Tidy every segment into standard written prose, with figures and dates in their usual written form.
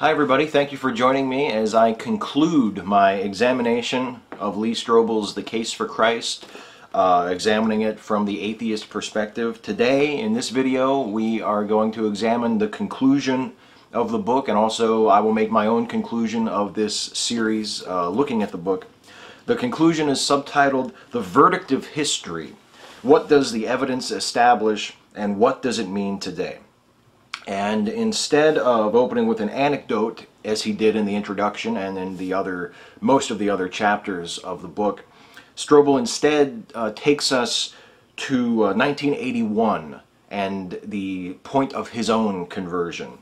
Hi everybody, thank you for joining me as I conclude my examination of Lee Strobel's The Case for Christ, examining it from the atheist perspective. Today, in this video, we are going to examine the conclusion of the book, and also I will make my own conclusion of this series looking at the book. The conclusion is subtitled, The Verdict of History. What does the evidence establish, and what does it mean today? And instead of opening with an anecdote, as he did in the introduction and in most of the other chapters of the book, Strobel instead takes us to 1981 and the point of his own conversion.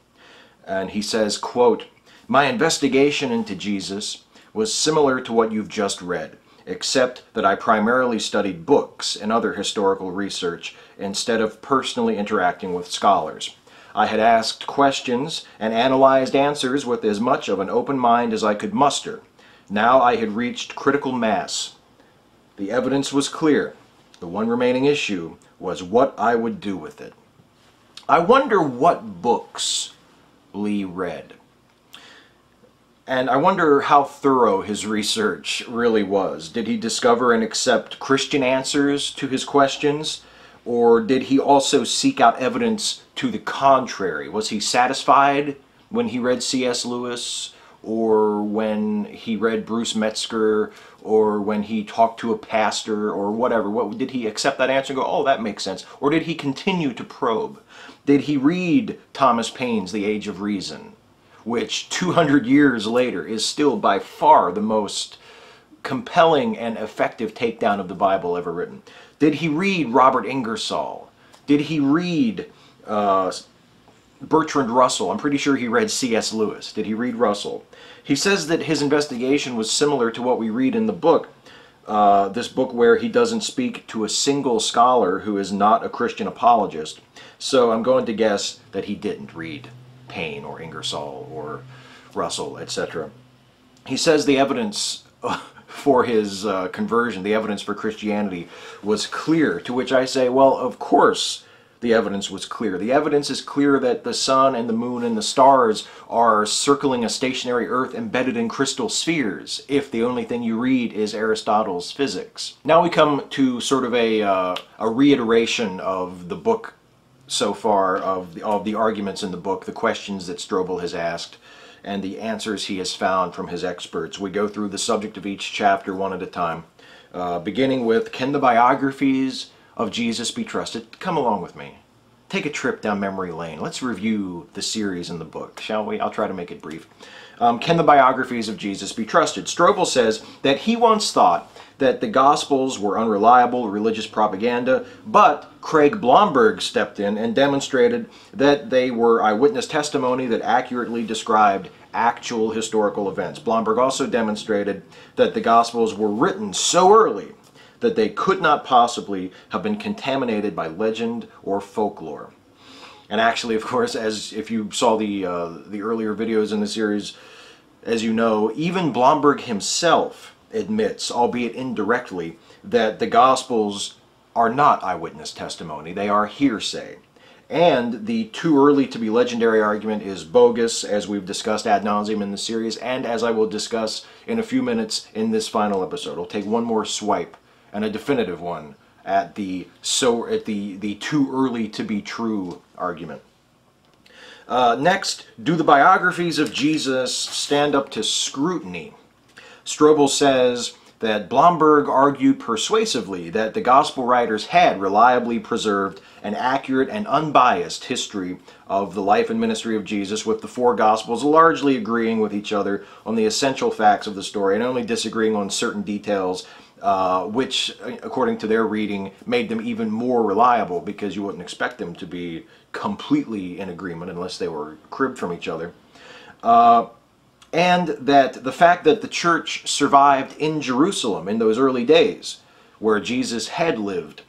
And he says, quote, "My investigation into Jesus was similar to what you've just read, except that I primarily studied books and other historical research instead of personally interacting with scholars. I had asked questions and analyzed answers with as much of an open mind as I could muster. Now I had reached critical mass. The evidence was clear. The one remaining issue was what I would do with it." I wonder what books Lee read. And I wonder how thorough his research really was. Did he discover and accept Christian answers to his questions? Or did he also seek out evidence to the contrary? Was he satisfied when he read C.S. Lewis, or when he read Bruce Metzger, or when he talked to a pastor, or whatever? Did he accept that answer and go, oh, that makes sense? Or did he continue to probe? Did he read Thomas Paine's The Age of Reason, which 200 years later is still by far the most compelling and effective takedown of the Bible ever written? Did he read Robert Ingersoll? Did he read Bertrand Russell? I'm pretty sure he read C.S. Lewis. Did he read Russell? He says that his investigation was similar to what we read in the book, this book where he doesn't speak to a single scholar who is not a Christian apologist. So I'm going to guess that he didn't read Paine or Ingersoll or Russell, etc. He says the evidence for his conversion, the evidence for Christianity, was clear, to which I say, well, of course the evidence was clear. The evidence is clear that the sun and the moon and the stars are circling a stationary earth embedded in crystal spheres, if the only thing you read is Aristotle's physics. Now we come to sort of a reiteration of the book so far, of the arguments in the book, the questions that Strobel has asked, and the answers he has found from his experts. We go through the subject of each chapter one at a time, beginning with, can the biographies of Jesus be trusted? Come along with me. Take a trip down memory lane. Let's review the series in the book, shall we? I'll try to make it brief. Can the biographies of Jesus be trusted? Strobel says that he once thought that the Gospels were unreliable religious propaganda, but Craig Blomberg stepped in and demonstrated that they were eyewitness testimony that accurately described actual historical events. Blomberg also demonstrated that the Gospels were written so early that they could not possibly have been contaminated by legend or folklore. And actually, of course, as if you saw the earlier videos in the series, as you know, even Blomberg himself admits, albeit indirectly, that the Gospels are not eyewitness testimony. They are hearsay. And the too early to be legendary argument is bogus, as we've discussed ad nauseum in the series, and as I will discuss in a few minutes in this final episode. I'll take one more swipe, and a definitive one, at the too early to be true argument. Next, do the biographies of Jesus stand up to scrutiny? Strobel says that Blomberg argued persuasively that the Gospel writers had reliably preserved an accurate and unbiased history of the life and ministry of Jesus, with the four Gospels largely agreeing with each other on the essential facts of the story and only disagreeing on certain details, which, according to their reading, made them even more reliable, because you wouldn't expect them to be completely in agreement unless they were cribbed from each other. And that the fact that the church survived in Jerusalem in those early days, where Jesus had lived,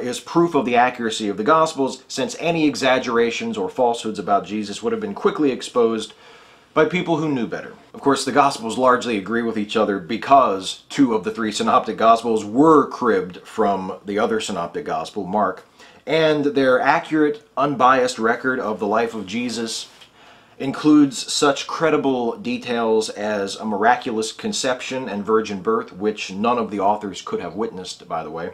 is proof of the accuracy of the Gospels, since any exaggerations or falsehoods about Jesus would have been quickly exposed by people who knew better. Of course, the Gospels largely agree with each other because two of the three synoptic Gospels were cribbed from the other synoptic Gospel, Mark, and their accurate, unbiased record of the life of Jesus includes such credible details as a miraculous conception and virgin birth, which none of the authors could have witnessed, by the way,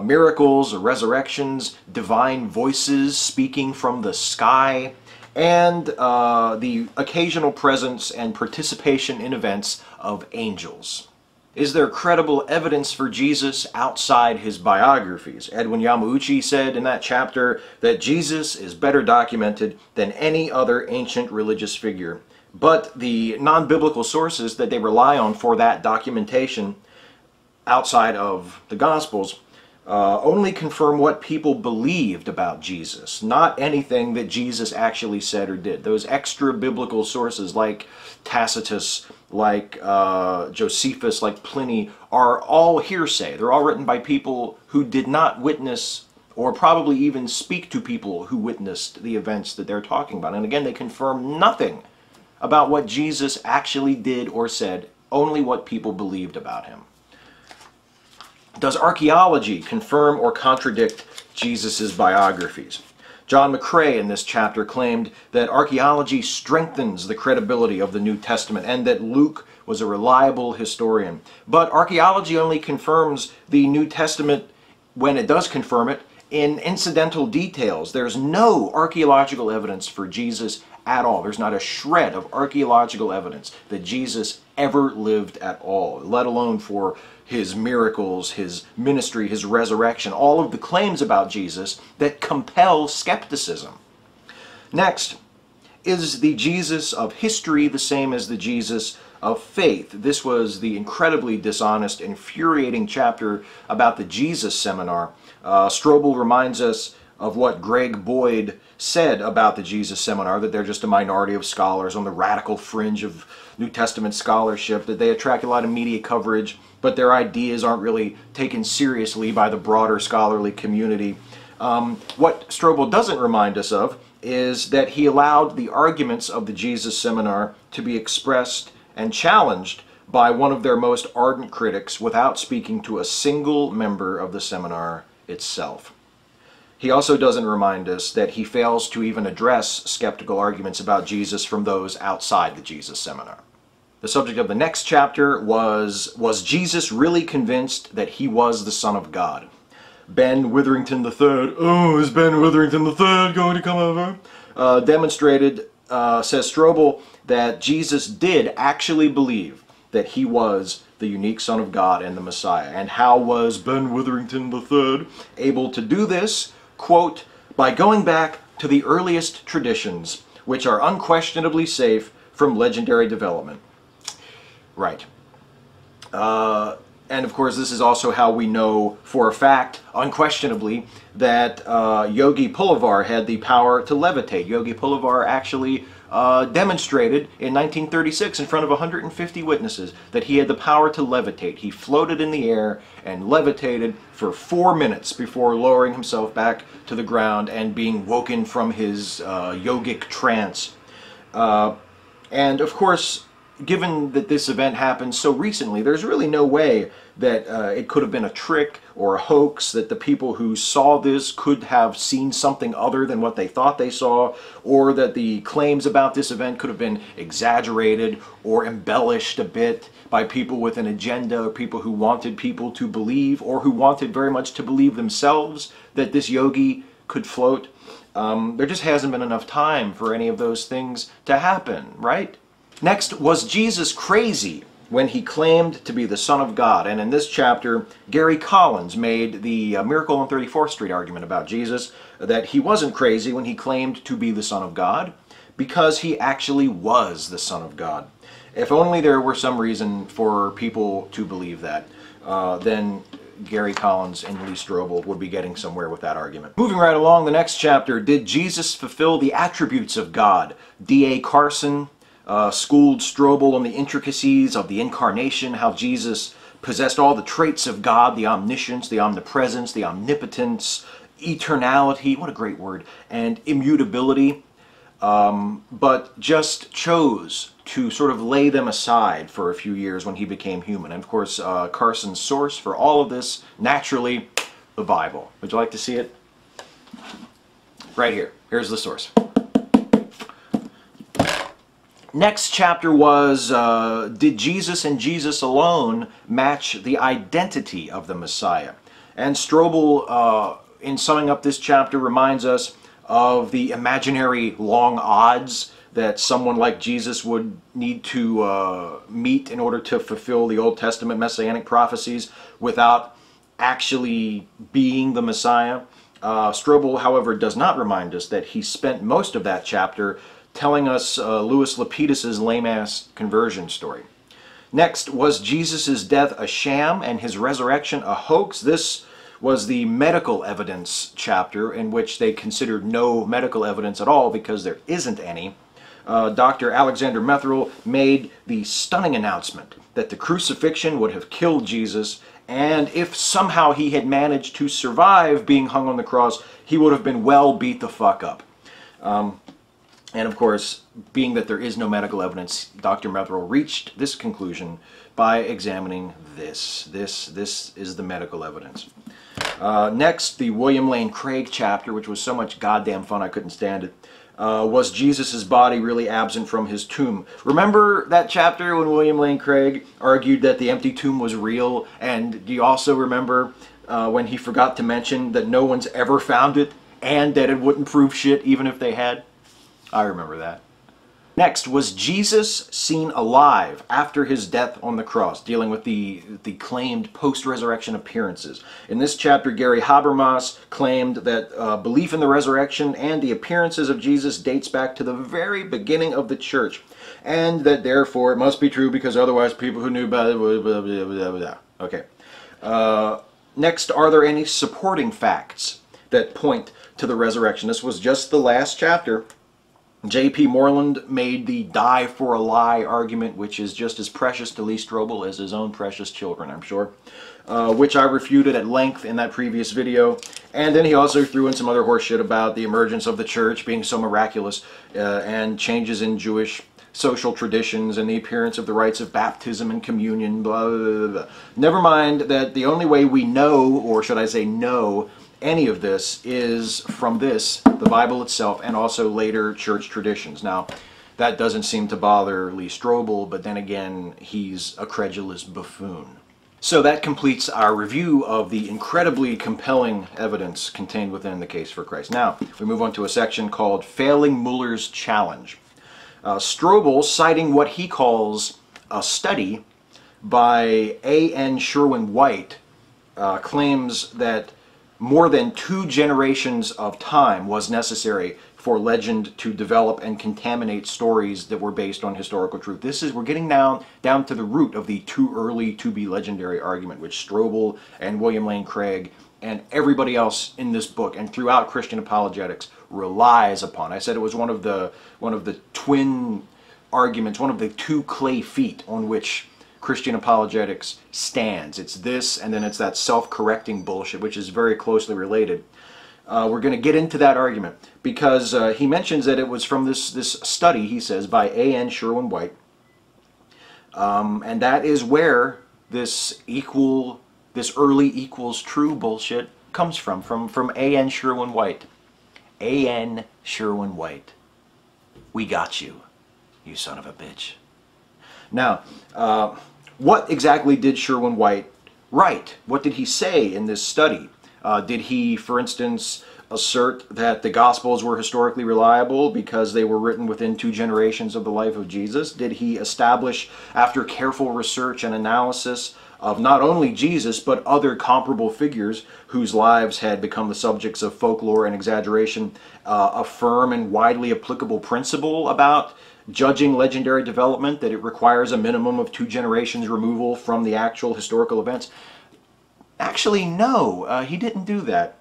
miracles, resurrections, divine voices speaking from the sky, and the occasional presence and participation in events of angels. Is there credible evidence for Jesus outside his biographies? Edwin Yamauchi said in that chapter that Jesus is better documented than any other ancient religious figure. But the non-biblical sources that they rely on for that documentation outside of the Gospels only confirm what people believed about Jesus, not anything that Jesus actually said or did. Those extra biblical sources like Tacitus, like Josephus, like Pliny, are all hearsay. They're all written by people who did not witness or probably even speak to people who witnessed the events that they're talking about. And again, they confirm nothing about what Jesus actually did or said, only what people believed about him. Does archaeology confirm or contradict Jesus' biographies? John McCrae in this chapter claimed that archaeology strengthens the credibility of the New Testament and that Luke was a reliable historian. But archaeology only confirms the New Testament, when it does confirm it, in incidental details. There's no archaeological evidence for Jesus at all. There's not a shred of archaeological evidence that Jesus ever lived at all, let alone for his miracles, his ministry, his resurrection, all of the claims about Jesus that compel skepticism. Next, is the Jesus of history the same as the Jesus of faith? This was the incredibly dishonest, infuriating chapter about the Jesus Seminar. Strobel reminds us of what Greg Boyd said about the Jesus Seminar, that they're just a minority of scholars on the radical fringe of New Testament scholarship, that they attract a lot of media coverage, but their ideas aren't really taken seriously by the broader scholarly community. What Strobel doesn't remind us of is that he allowed the arguments of the Jesus Seminar to be expressed and challenged by one of their most ardent critics without speaking to a single member of the seminar itself. He also doesn't remind us that he fails to even address skeptical arguments about Jesus from those outside the Jesus Seminar. The subject of the next chapter was Jesus really convinced that he was the Son of God? Ben Witherington III, oh, is Ben Witherington III going to come over? Demonstrated, says Strobel, that Jesus did actually believe that he was the unique Son of God and the Messiah. And how was Ben Witherington III able to do this? Quote, by going back to the earliest traditions, which are unquestionably safe from legendary development. Right. And of course, this is also how we know for a fact, unquestionably, that Yogi Pulavar had the power to levitate. Yogi Pulavar actually demonstrated in 1936 in front of 150 witnesses that he had the power to levitate. He floated in the air and levitated for 4 minutes before lowering himself back to the ground and being woken from his yogic trance. And of course, given that this event happened so recently, there's really no way that it could have been a trick or a hoax, that the people who saw this could have seen something other than what they thought they saw, or that the claims about this event could have been exaggerated or embellished a bit by people with an agenda, or people who wanted people to believe, or who wanted very much to believe themselves that this yogi could float. There just hasn't been enough time for any of those things to happen, right? Next, was Jesus crazy when he claimed to be the Son of God? And in this chapter, Gary Collins made the Miracle on 34th Street argument about Jesus, that he wasn't crazy when he claimed to be the Son of God, because he actually was the Son of God. If only there were some reason for people to believe that, then Gary Collins and Lee Strobel would be getting somewhere with that argument. Moving right along, the next chapter, did Jesus fulfill the attributes of God? D.A. Carson schooled Strobel on the intricacies of the incarnation, how Jesus possessed all the traits of God, the omniscience, the omnipresence, the omnipotence, eternality, what a great word, and immutability, but just chose to sort of lay them aside for a few years when he became human. And of course, Carson's source for all of this, naturally, the Bible. Would you like to see it? Right here. Here's the source. Next chapter was, did Jesus and Jesus alone match the identity of the Messiah? And Strobel, in summing up this chapter, reminds us of the imaginary long odds that someone like Jesus would need to meet in order to fulfill the Old Testament messianic prophecies without actually being the Messiah. Strobel, however, does not remind us that he spent most of that chapter telling us Louis Lapidus's lame-ass conversion story. Next, was Jesus' death a sham and his resurrection a hoax? This was the medical evidence chapter, in which they considered no medical evidence at all because there isn't any. Dr. Alexander Metherell made the stunning announcement that the crucifixion would have killed Jesus, and if somehow he had managed to survive being hung on the cross, he would have been well beat the fuck up. And of course, being that there is no medical evidence, Dr. Metherell reached this conclusion by examining this. This is the medical evidence. Next, the William Lane Craig chapter, which was so much goddamn fun I couldn't stand it. Was Jesus' body really absent from his tomb? Remember that chapter when William Lane Craig argued that the empty tomb was real? And do you also remember when he forgot to mention that no one's ever found it and that it wouldn't prove shit even if they had? I remember that. Next, was Jesus seen alive after his death on the cross, dealing with the claimed post-resurrection appearances. In this chapter, Gary Habermas claimed that belief in the resurrection and the appearances of Jesus dates back to the very beginning of the church, and that therefore it must be true because otherwise people who knew about it, blah, blah, blah, blah, blah. Okay. Next, are there any supporting facts that point to the resurrection? This was just the last chapter. J.P. Moreland made the die for a lie argument, which is just as precious to Lee Strobel as his own precious children, I'm sure, which I refuted at length in that previous video. And then he also threw in some other horse shit about the emergence of the church being so miraculous and changes in Jewish social traditions and the appearance of the rites of baptism and communion, blah, blah, blah, blah. Never mind that the only way we know, or should I say know, any of this is from this, the Bible itself, and also later church traditions. Now, that doesn't seem to bother Lee Strobel, but then again, he's a credulous buffoon. So that completes our review of the incredibly compelling evidence contained within the Case for Christ. Now, we move on to a section called Failing Muller's Challenge. Strobel, citing what he calls a study by A.N. Sherwin-White, claims that more than 2 generations of time was necessary for legend to develop and contaminate stories that were based on historical truth. We're getting down to the root of the too early to be legendary argument, which Strobel and William Lane Craig and everybody else in this book and throughout Christian apologetics relies upon. I said it was one of the twin arguments, one of the 2 clay feet on which Christian apologetics stands. It's this, and then it's that self-correcting bullshit, which is very closely related. We're going to get into that argument because he mentions that it was from this study, he says, by A.N. Sherwin-White, and that is where this early equals true bullshit comes from A.N. Sherwin-White. A.N. Sherwin-White. We got you, you son of a bitch. Now, what exactly did Sherwin-White write? What did he say in this study? Did he, for instance, assert that the Gospels were historically reliable because they were written within 2 generations of the life of Jesus? Did he establish, after careful research and analysis of not only Jesus, but other comparable figures whose lives had become the subjects of folklore and exaggeration, a firm and widely applicable principle about judging legendary development, that it requires a minimum of 2 generations removal from the actual historical events? Actually, no, he didn't do that.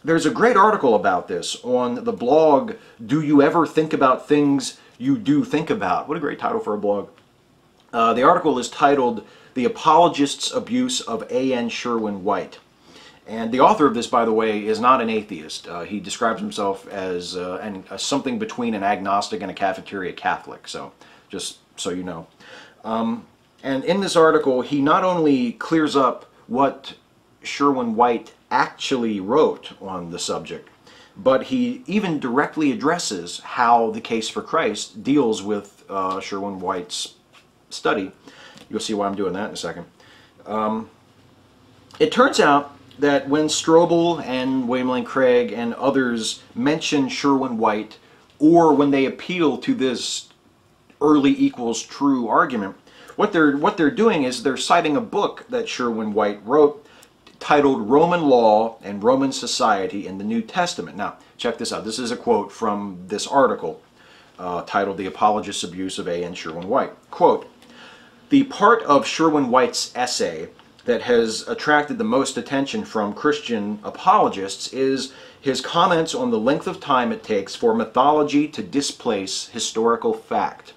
There's a great article about this on the blog, Do You Ever Think About Things You Do Think About? What a great title for a blog. The article is titled, The Apologist's Abuse of A.N. Sherwin-White. And the author of this, by the way, is not an atheist. He describes himself as something between an agnostic and a cafeteria Catholic, so just so you know. And in this article, he not only clears up what Sherwin-White actually wrote on the subject, but he even directly addresses how the case for Christ deals with Sherwin-White's study. You'll see why I'm doing that in a second. It turns out that when Strobel and William Lane Craig and others mention Sherwin-White, or when they appeal to this early equals true argument, what they're doing is they're citing a book that Sherwin-White wrote titled Roman Law and Roman Society in the New Testament. Now, check this out. This is a quote from this article titled The Apologist's Abuse of A.N. Sherwin-White. Quote, "The part of Sherwin-White's essay that has attracted the most attention from Christian apologists is his comments on the length of time it takes for mythology to displace historical fact.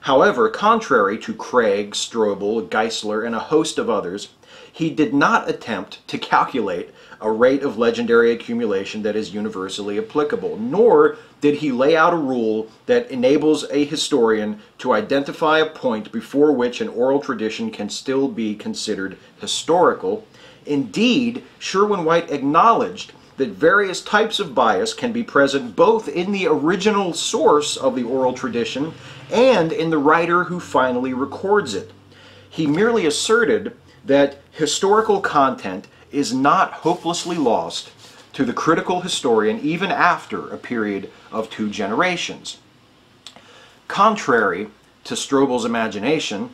However, contrary to Craig, Strobel, Geisler, and a host of others, he did not attempt to calculate a rate of legendary accumulation that is universally applicable, nor did he lay out a rule that enables a historian to identify a point before which an oral tradition can still be considered historical. Indeed, Sherwin-White acknowledged that various types of bias can be present both in the original source of the oral tradition and in the writer who finally records it. He merely asserted that historical content is not hopelessly lost to the critical historian even after a period of 2 generations. Contrary to Strobel's imagination,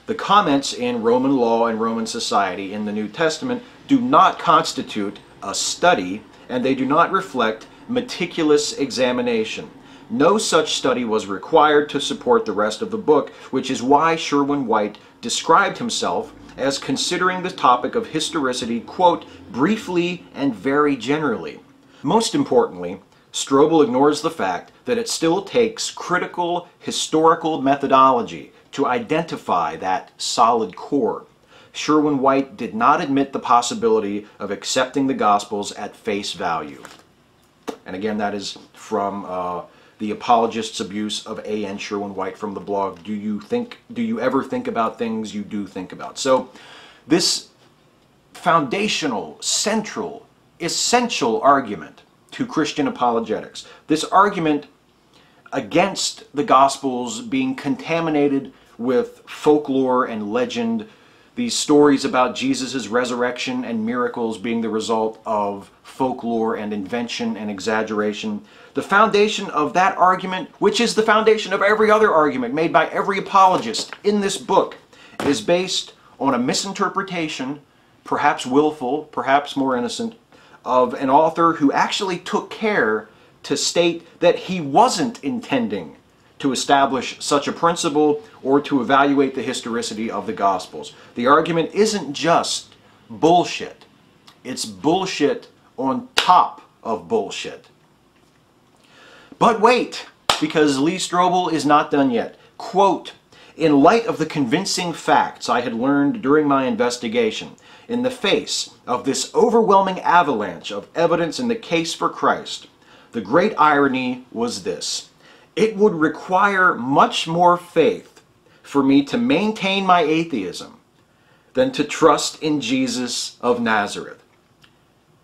the comments in Roman Law and Roman Society in the New Testament do not constitute a study, and they do not reflect meticulous examination. No such study was required to support the rest of the book, which is why Sherwin-White described himself as considering the topic of historicity, quote, briefly and very generally. Most importantly, Strobel ignores the fact that it still takes critical historical methodology to identify that solid core. Sherwin-White did not admit the possibility of accepting the Gospels at face value." And again, that is from The Apologist's Abuse of A.N. Sherwin-White from the blog, Do You Ever Think About Things You Do Think About? So this foundational, central, essential argument to Christian apologetics, this argument against the Gospels being contaminated with folklore and legend, these stories about Jesus' resurrection and miracles being the result of folklore and invention and exaggeration. The foundation of that argument, which is the foundation of every other argument made by every apologist in this book, is based on a misinterpretation, perhaps willful, perhaps more innocent, of an author who actually took care to state that he wasn't intending to establish such a principle or to evaluate the historicity of the Gospels. The argument isn't just bullshit. It's bullshit on top of bullshit. But wait, because Lee Strobel is not done yet. Quote, "In light of the convincing facts I had learned during my investigation, in the face of this overwhelming avalanche of evidence in the case for Christ, the great irony was this. It would require much more faith for me to maintain my atheism than to trust in Jesus of Nazareth."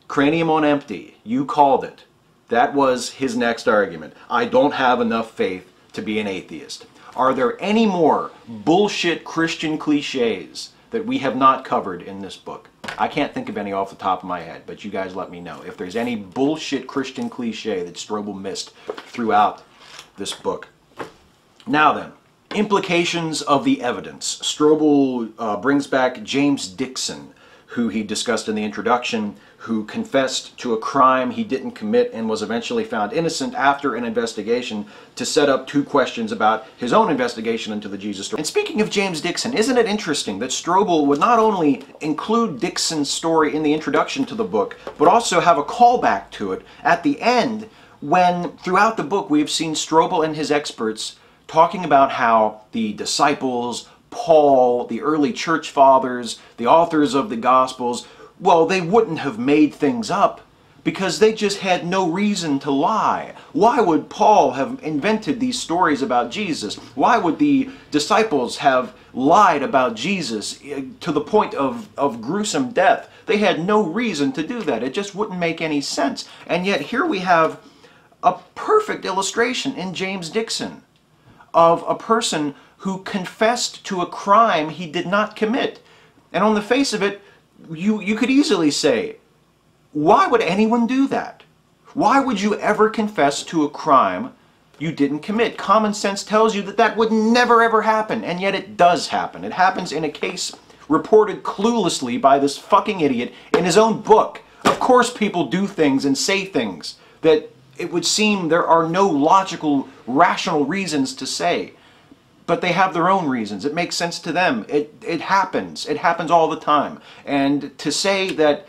Cranium on empty, you called it. That was his next argument. I don't have enough faith to be an atheist. Are there any more bullshit Christian cliches that we have not covered in this book? I can't think of any off the top of my head, but you guys let me know if there's any bullshit Christian cliche that Strobel missed throughout this book. Now then, implications of the evidence. Strobel brings back James Dixon, who he discussed in the introduction, who confessed to a crime he didn't commit and was eventually found innocent after an investigation, to set up 2 questions about his own investigation into the Jesus story. And speaking of James Dixon, isn't it interesting that Strobel would not only include Dixon's story in the introduction to the book, but also have a callback to it at the end, when throughout the book we have seen Strobel and his experts talking about how the disciples, Paul, the early church fathers, the authors of the Gospels, well, they wouldn't have made things up, because they just had no reason to lie. Why would Paul have invented these stories about Jesus? Why would the disciples have lied about Jesus to the point of gruesome death? They had no reason to do that. It just wouldn't make any sense. And yet here we have a perfect illustration in James Dixon of a person who confessed to a crime he did not commit. And on the face of it, you could easily say, why would anyone do that? Why would you ever confess to a crime you didn't commit? Common sense tells you that that would never ever happen, and yet it does happen. It happens in a case reported cluelessly by this fucking idiot in his own book. Of course people do things and say things that it would seem there are no logical, rational reasons to say. But they have their own reasons. It makes sense to them. It happens. It happens all the time. And to say that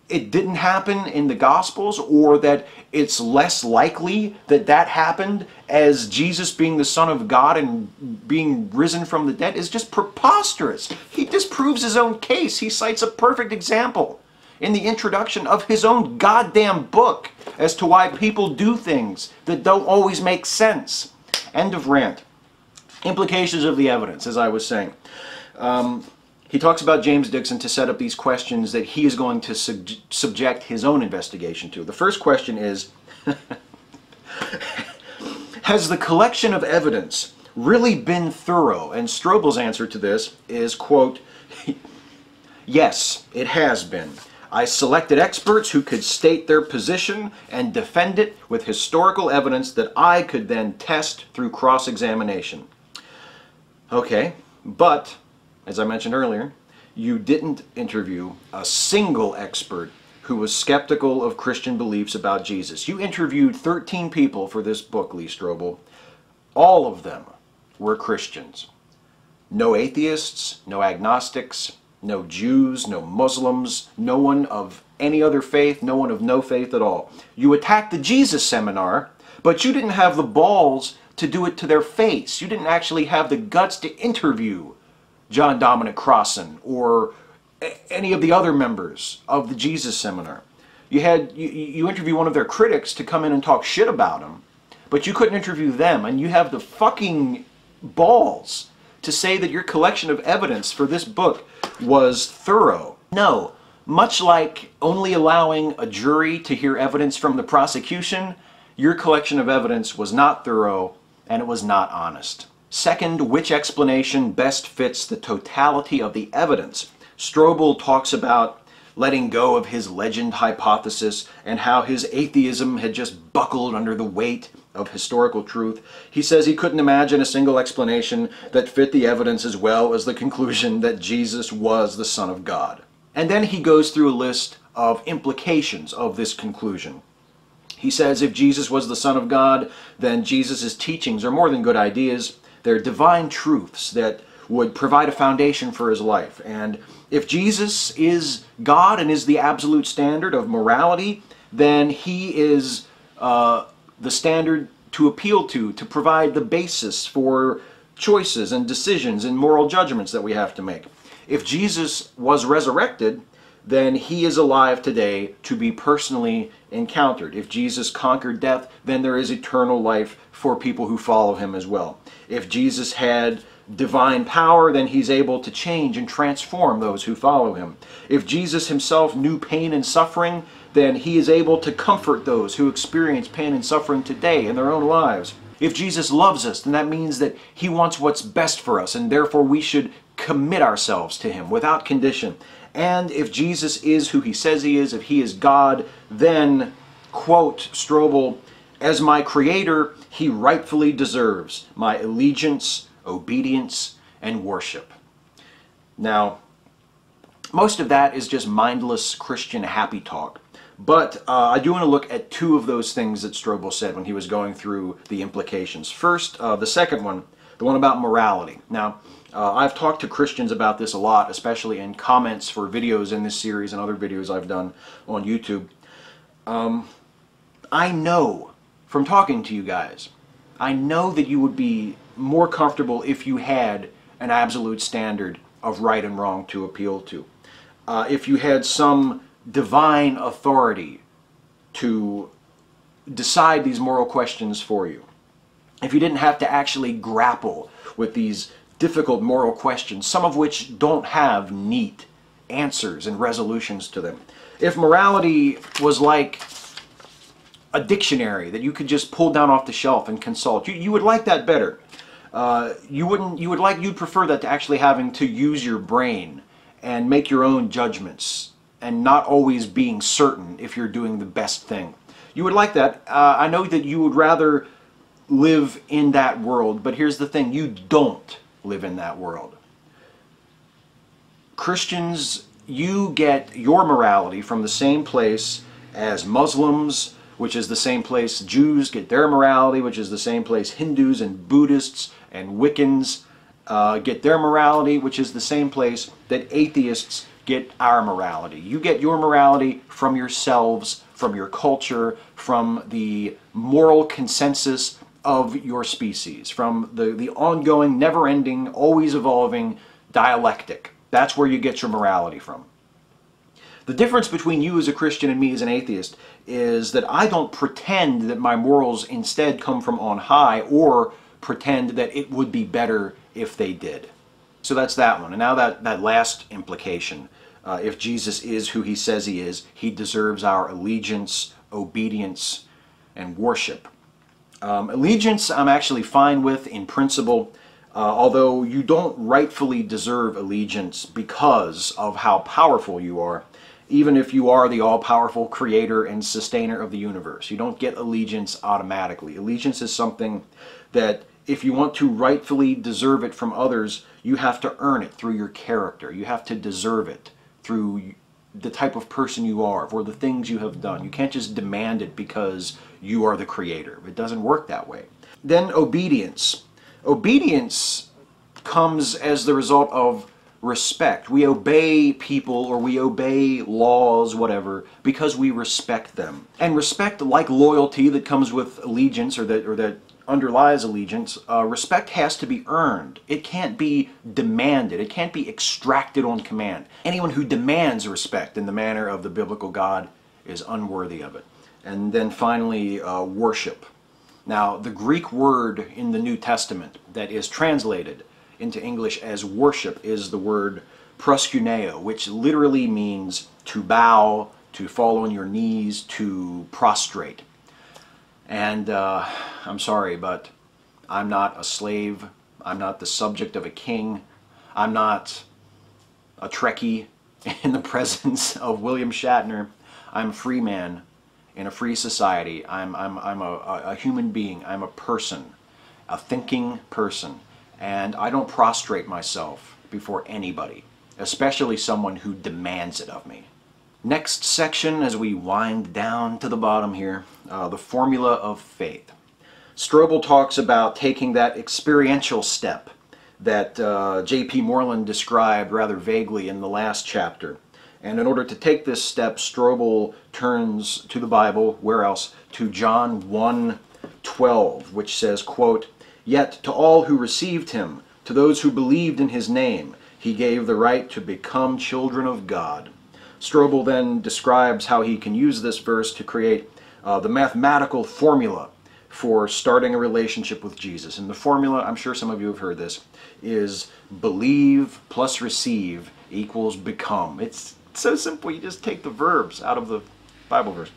it didn't happen in the Gospels, or that it's less likely that that happened as Jesus being the Son of God and being risen from the dead, is just preposterous. He disproves his own case. He cites a perfect example in the introduction of his own goddamn book as to why people do things that don't always make sense. End of rant. Implications of the evidence, as I was saying. He talks about James Dixon to set up these questions that he is going to subject his own investigation to. The first question is, has the collection of evidence really been thorough? And Strobel's answer to this is, quote, yes, it has been. I selected experts who could state their position and defend it with historical evidence that I could then test through cross-examination. Okay, but as I mentioned earlier, you didn't interview a single expert who was skeptical of Christian beliefs about Jesus. You interviewed 13 people for this book, Lee Strobel. All of them were Christians. No atheists, no agnostics, no Jews, no Muslims, no one of any other faith, no one of no faith at all. You attacked the Jesus seminar, but you didn't have the balls to do it to their face. You didn't actually have the guts to interview John Dominic Crossan or any of the other members of the Jesus seminar. You interview one of their critics to come in and talk shit about him, but you couldn't interview them, and you have the fucking balls to say that your collection of evidence for this book was thorough. No, much like only allowing a jury to hear evidence from the prosecution, your collection of evidence was not thorough and it was not honest. Second, which explanation best fits the totality of the evidence? Strobel talks about letting go of his legend hypothesis and how his atheism had just buckled under the weight of historical truth. He says he couldn't imagine a single explanation that fit the evidence as well as the conclusion that Jesus was the Son of God. And then he goes through a list of implications of this conclusion. He says if Jesus was the Son of God, then Jesus' teachings are more than good ideas. They're divine truths that would provide a foundation for his life. And if Jesus is God and is the absolute standard of morality, then he is the standard to appeal to provide the basis for choices and decisions and moral judgments that we have to make. If Jesus was resurrected, then he is alive today to be personally encountered. If Jesus conquered death, then there is eternal life for people who follow him as well. If Jesus had divine power, then he's able to change and transform those who follow him. If Jesus himself knew pain and suffering, then he is able to comfort those who experience pain and suffering today in their own lives. If Jesus loves us, then that means that he wants what's best for us, and therefore we should commit ourselves to him without condition. And if Jesus is who he says he is, if he is God, then, quote Strobel, as my creator, he rightfully deserves my allegiance, obedience, and worship. Now, most of that is just mindless Christian happy talk. But I do want to look at two of those things that Strobel said when he was going through the implications. First, the second one, the one about morality. Now, I've talked to Christians about this a lot, especially in comments for videos in this series and other videos I've done on YouTube. I know from talking to you guys, I know that you would be more comfortable if you had an absolute standard of right and wrong to appeal to. If you had some divine authority to decide these moral questions for you, if you didn't have to actually grapple with these difficult moral questions, some of which don't have neat answers and resolutions to them, if morality was like a dictionary that you could just pull down off the shelf and consult, you would like that better. You'd prefer that to actually having to use your brain and make your own judgments and not always being certain if you're doing the best thing. You would like that. I know that you would rather live in that world, but here's the thing, you don't live in that world. Christians, you get your morality from the same place as Muslims, which is the same place Jews get their morality, which is the same place Hindus and Buddhists and Wiccans get their morality, which is the same place that atheists get our morality. You get your morality from yourselves, from your culture, from the moral consensus of your species, from the ongoing, never-ending, always evolving dialectic. That's where you get your morality from. The difference between you as a Christian and me as an atheist is that I don't pretend that my morals instead come from on high, or pretend that it would be better if they did. So that's that one. And now that last implication. If Jesus is who he says he is, he deserves our allegiance, obedience, and worship. Allegiance I'm actually fine with in principle, although you don't rightfully deserve allegiance because of how powerful you are, even if you are the all-powerful creator and sustainer of the universe. You don't get allegiance automatically. Allegiance is something that if you want to rightfully deserve it from others, you have to earn it through your character. You have to deserve it through the type of person you are, or the things you have done. You can't just demand it because you are the creator. It doesn't work that way. Then obedience. Obedience comes as the result of respect. We obey people, or we obey laws, whatever, because we respect them. And respect, like loyalty that comes with allegiance, or that underlies allegiance, respect has to be earned. It can't be demanded. It can't be extracted on command. Anyone who demands respect in the manner of the biblical God is unworthy of it. And then finally, worship. Now, the Greek word in the New Testament that is translated into English as worship is the word proskuneo, which literally means to bow, to fall on your knees, to prostrate. And I'm sorry, but I'm not a slave. I'm not the subject of a king. I'm not a Trekkie in the presence of William Shatner. I'm a free man in a free society. I'm a human being. I'm a person, a thinking person. And I don't prostrate myself before anybody, especially someone who demands it of me. Next section, as we wind down to the bottom here, the formula of faith. Strobel talks about taking that experiential step that J.P. Moreland described rather vaguely in the last chapter. And in order to take this step, Strobel turns to the Bible, where else? To John 1:12, which says, quote, "Yet to all who received him, to those who believed in his name, he gave the right to become children of God." Strobel then describes how he can use this verse to create the mathematical formula for starting a relationship with Jesus. And the formula, I'm sure some of you have heard this, is believe plus receive equals become. It's so simple. You just take the verbs out of the Bible verse.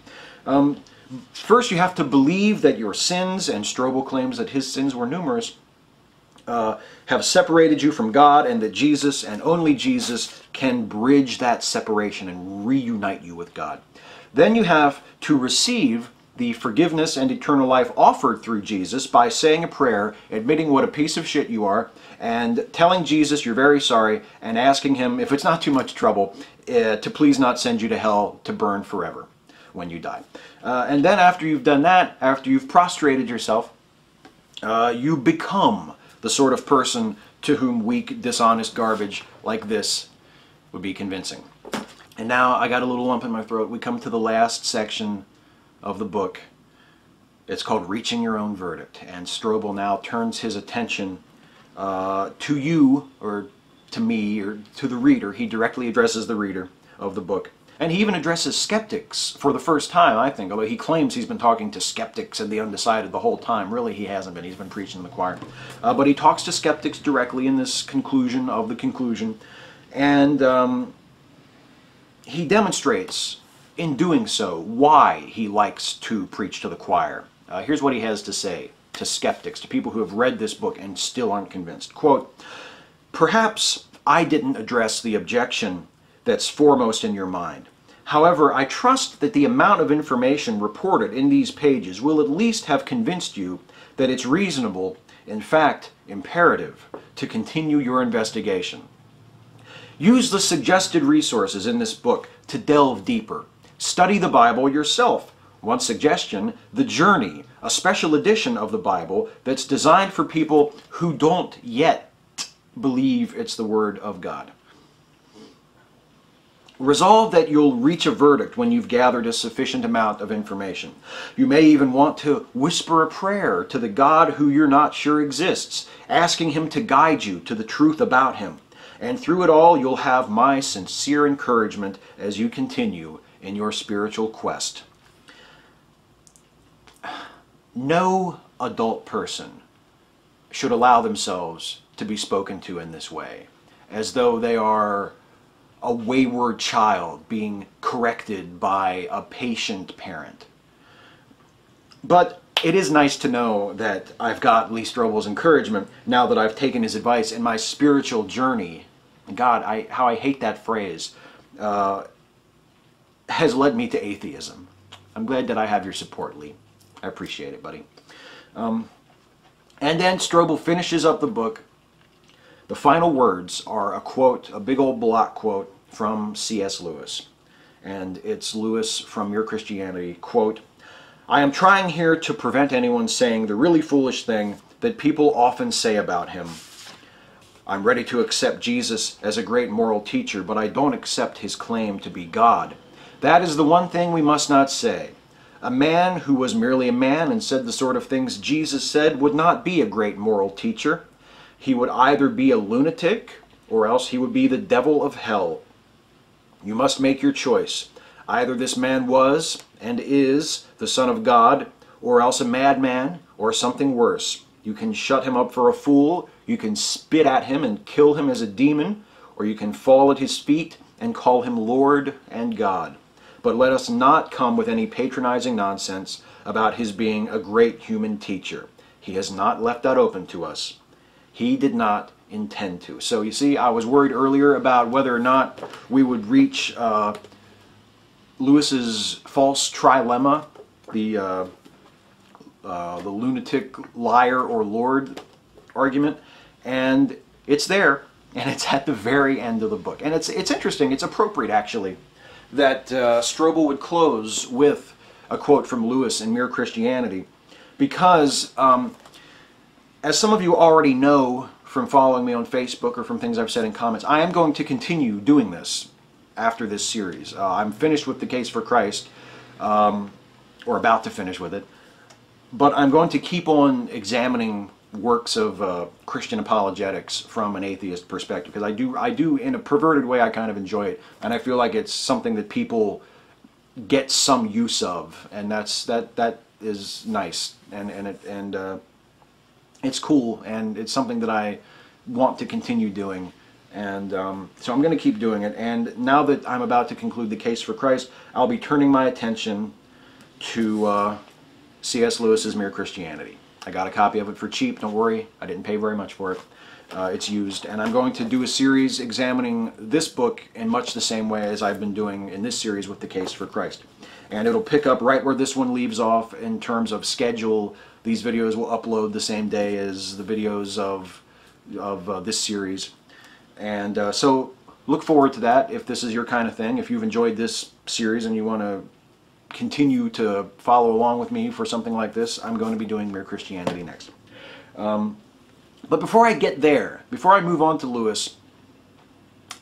First, you have to believe that your sins, and Strobel claims that his sins were numerous, have separated you from God, and that Jesus, and only Jesus, can bridge that separation and reunite you with God. Then you have to receive the forgiveness and eternal life offered through Jesus by saying a prayer, admitting what a piece of shit you are, and telling Jesus you're very sorry, and asking him, if it's not too much trouble, to please not send you to hell to burn forever when you die. And then after you've done that, after you've prostrated yourself, you become the sort of person to whom weak, dishonest garbage like this would be convincing. And now I got a little lump in my throat. We come to the last section of the book. It's called Reaching Your Own Verdict. And Strobel now turns his attention to you, or to me, or to the reader. He directly addresses the reader of the book. And he even addresses skeptics for the first time, I think, although he claims he's been talking to skeptics and the undecided the whole time. Really, he hasn't been. He's been preaching to the choir. But he talks to skeptics directly in this conclusion of the conclusion. And he demonstrates, in doing so, why he likes to preach to the choir. Here's what he has to say to skeptics, to people who have read this book and still aren't convinced. Quote, "Perhaps I didn't address the objection that's foremost in your mind. However, I trust that the amount of information reported in these pages will at least have convinced you that it's reasonable, in fact, imperative, to continue your investigation. Use the suggested resources in this book to delve deeper. Study the Bible yourself. One suggestion, The Journey, a special edition of the Bible that's designed for people who don't yet believe it's the Word of God. Resolve that you'll reach a verdict when you've gathered a sufficient amount of information. You may even want to whisper a prayer to the God who you're not sure exists, asking Him to guide you to the truth about Him. And through it all, you'll have my sincere encouragement as you continue in your spiritual quest." No adult person should allow themselves to be spoken to in this way, as though they are a wayward child being corrected by a patient parent. But it is nice to know that I've got Lee Strobel's encouragement now that I've taken his advice in my spiritual journey. God, how I hate that phrase, has led me to atheism. I'm glad that I have your support, Lee. I appreciate it, buddy. And then Strobel finishes up the book. The final words are a quote, a big old block quote from C.S. Lewis. And it's Lewis from Mere Christianity, quote, "I am trying here to prevent anyone saying the really foolish thing that people often say about him. I'm ready to accept Jesus as a great moral teacher, but I don't accept his claim to be God. That is the one thing we must not say. A man who was merely a man and said the sort of things Jesus said would not be a great moral teacher. He would either be a lunatic or else he would be the devil of hell. You must make your choice. Either this man was and is the Son of God, or else a madman, or something worse. You can shut him up for a fool, you can spit at him and kill him as a demon, or you can fall at his feet and call him Lord and God. But let us not come with any patronizing nonsense about his being a great human teacher. He has not left that open to us. He did not intend to." So you see, I was worried earlier about whether or not we would reach Lewis's false trilemma, the lunatic, liar, or Lord argument, and it's there, and it's at the very end of the book. And it's interesting, it's appropriate actually, that Strobel would close with a quote from Lewis in Mere Christianity, because as some of you already know from following me on Facebook or from things I've said in comments, I am going to continue doing this after this series. I'm finished with the Case for Christ, or about to finish with it, but I'm going to keep on examining works of Christian apologetics from an atheist perspective, because I do in a perverted way, I kind of enjoy it, and I feel like it's something that people get some use of, and that is nice, and it's cool, and it's something that I want to continue doing, and so I'm going to keep doing it. And now that I'm about to conclude the Case for Christ, I'll be turning my attention to C.S. Lewis's Mere Christianity. I got a copy of it for cheap, don't worry, I didn't pay very much for it. It's used, and I'm going to do a series examining this book in much the same way as I've been doing in this series with the Case for Christ. And it'll pick up right where this one leaves off in terms of schedule. These videos will upload the same day as the videos of this series. And so look forward to that if this is your kind of thing. If you've enjoyed this series and you want to continue to follow along with me for something like this, I'm going to be doing Mere Christianity next. But before I get there, before I move on to Lewis,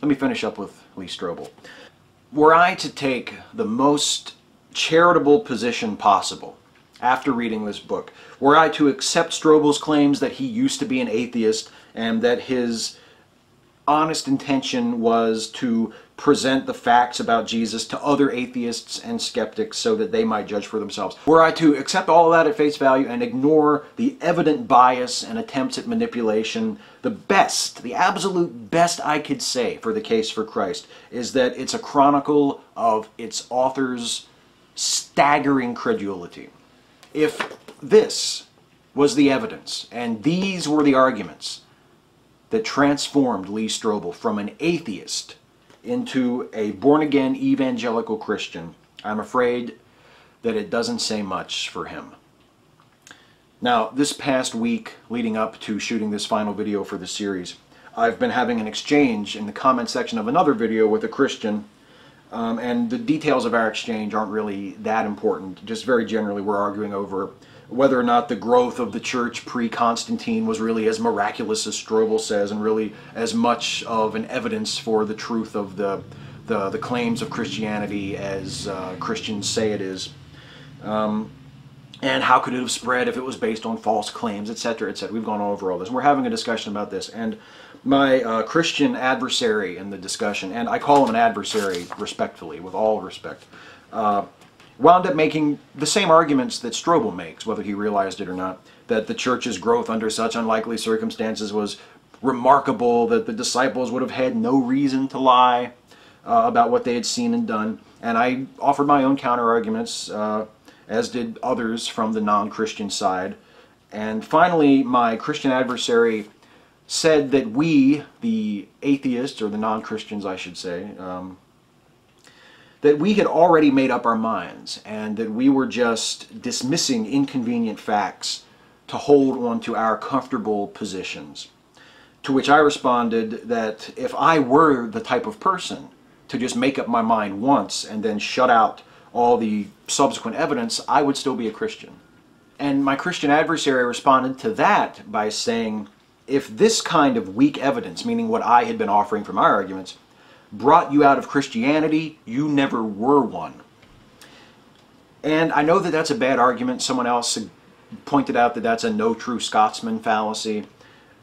let me finish up with Lee Strobel. Were I to take the most charitable position possible after reading this book, were I to accept Strobel's claims that he used to be an atheist and that his honest intention was to present the facts about Jesus to other atheists and skeptics so that they might judge for themselves. Were I to accept all of that at face value and ignore the evident bias and attempts at manipulation, the absolute best I could say for the case for Christ is that it's a chronicle of its author's staggering credulity. If this was the evidence and these were the arguments that transformed Lee Strobel from an atheist into a born-again evangelical Christian, I'm afraid that it doesn't say much for him. Now, this past week leading up to shooting this final video for the series, I've been having an exchange in the comment section of another video with a Christian, and the details of our exchange aren't really that important. Just very generally, we're arguing over whether or not the growth of the church pre-Constantine was really as miraculous as Strobel says, and really as much of an evidence for the truth of the claims of Christianity as Christians say it is. And how could it have spread if it was based on false claims, etc., etc. We've gone over all this. We're having a discussion about this, and my Christian adversary in the discussion, and I call him an adversary respectfully, with all respect, wound up making the same arguments that Strobel makes, whether he realized it or not, that the church's growth under such unlikely circumstances was remarkable, that the disciples would have had no reason to lie about what they had seen and done. And I offered my own counter-arguments, as did others from the non-Christian side. And finally, my Christian adversary said that we, the atheists, or the non-Christians I should say, that we had already made up our minds and that we were just dismissing inconvenient facts to hold on to our comfortable positions. To which I responded that if I were the type of person to just make up my mind once and then shut out all the subsequent evidence, I would still be a Christian. And my Christian adversary responded to that by saying, if this kind of weak evidence, meaning what I had been offering for my arguments, brought you out of Christianity, you never were one. And I know that that's a bad argument. Someone else pointed out that that's a no true Scotsman fallacy.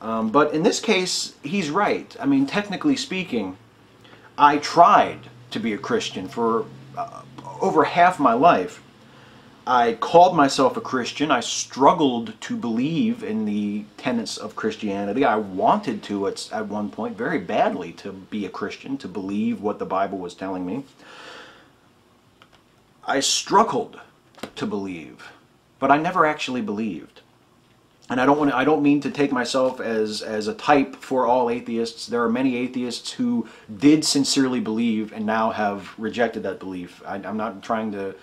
But in this case, he's right. I mean, technically speaking, I tried to be a Christian for over half my life. I called myself a Christian. I struggled to believe in the tenets of Christianity. I wanted to, at one point, very badly, to be a Christian, to believe what the Bible was telling me. I struggled to believe, but I never actually believed. And I don't mean to take myself as a type for all atheists. There are many atheists who did sincerely believe and now have rejected that belief. I'm not trying to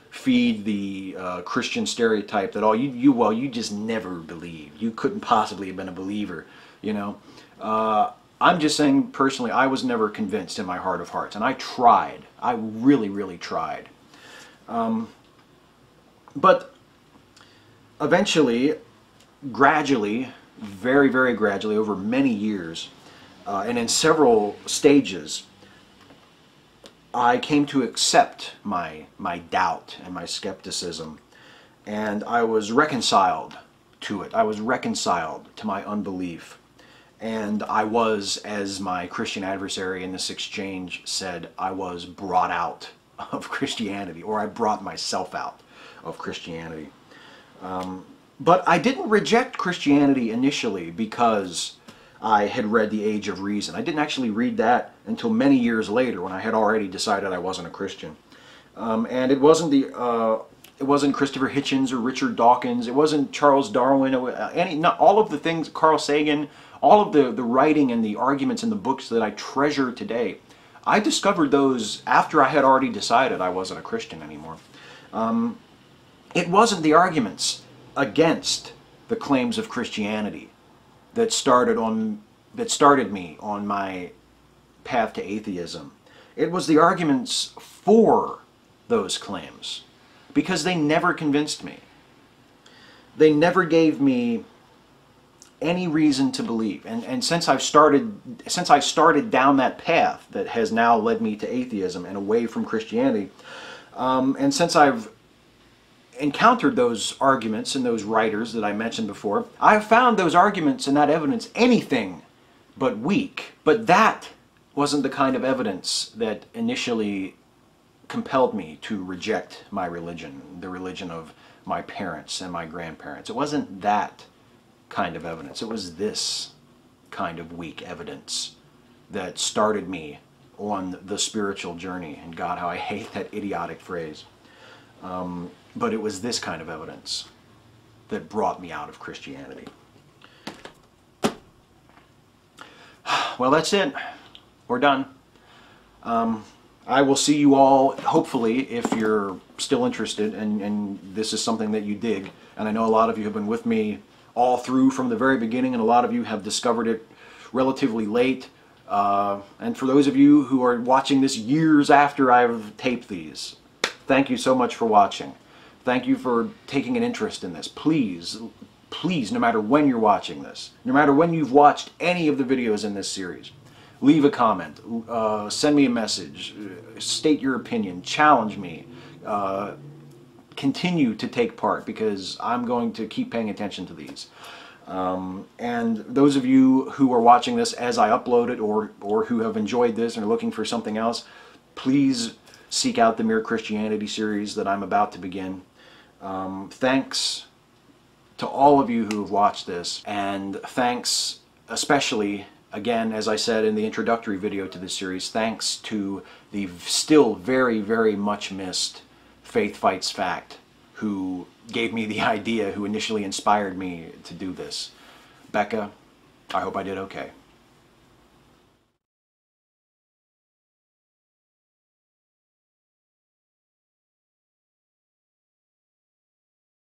feed the Christian stereotype that you just never believed. You couldn't possibly have been a believer, you know. I'm just saying personally, I was never convinced in my heart of hearts, and I tried. I really, really tried. But eventually, gradually, very, very gradually, over many years, and in several stages, I came to accept my doubt and my skepticism, and I was reconciled to it. I was reconciled to my unbelief, and I was, as my Christian adversary in this exchange said, I was brought out of Christianity, or I brought myself out of Christianity. But I didn't reject Christianity initially because I had read The Age of Reason. I didn't actually read that until many years later, when I had already decided I wasn't a Christian. And it wasn't Christopher Hitchens or Richard Dawkins. It wasn't Charles Darwin. All of the things, Carl Sagan, all of the writing and the arguments in the books that I treasure today, I discovered those after I had already decided I wasn't a Christian anymore. It wasn't the arguments against the claims of Christianity that started me on my path to atheism. It was the arguments for those claims, because they never convinced me. They never gave me any reason to believe. And since I started down that path that has now led me to atheism and away from Christianity, and since I've encountered those arguments and those writers that I mentioned before, I've found those arguments and that evidence anything but weak. But that wasn't the kind of evidence that initially compelled me to reject my religion, the religion of my parents and my grandparents. It wasn't that kind of evidence. It was this kind of weak evidence that started me on the spiritual journey. And God, how I hate that idiotic phrase. But it was this kind of evidence that brought me out of Christianity. Well, that's it. We're done. I will see you all, hopefully, if you're still interested and this is something that you dig. And I know a lot of you have been with me all through from the very beginning, and a lot of you have discovered it relatively late. And for those of you who are watching this years after I've taped these, thank you so much for watching. Thank you for taking an interest in this. Please, please, no matter when you're watching this, no matter when you've watched any of the videos in this series, leave a comment, send me a message, state your opinion, challenge me, continue to take part, because I'm going to keep paying attention to these. And those of you who are watching this as I upload it, or who have enjoyed this and are looking for something else, please seek out the Mere Christianity series that I'm about to begin. Thanks to all of you who have watched this, and thanks especially, again, as I said in the introductory video to this series, thanks to the still very, very much missed Faith Fights Fact, who gave me the idea, who initially inspired me to do this. Becca, I hope I did okay.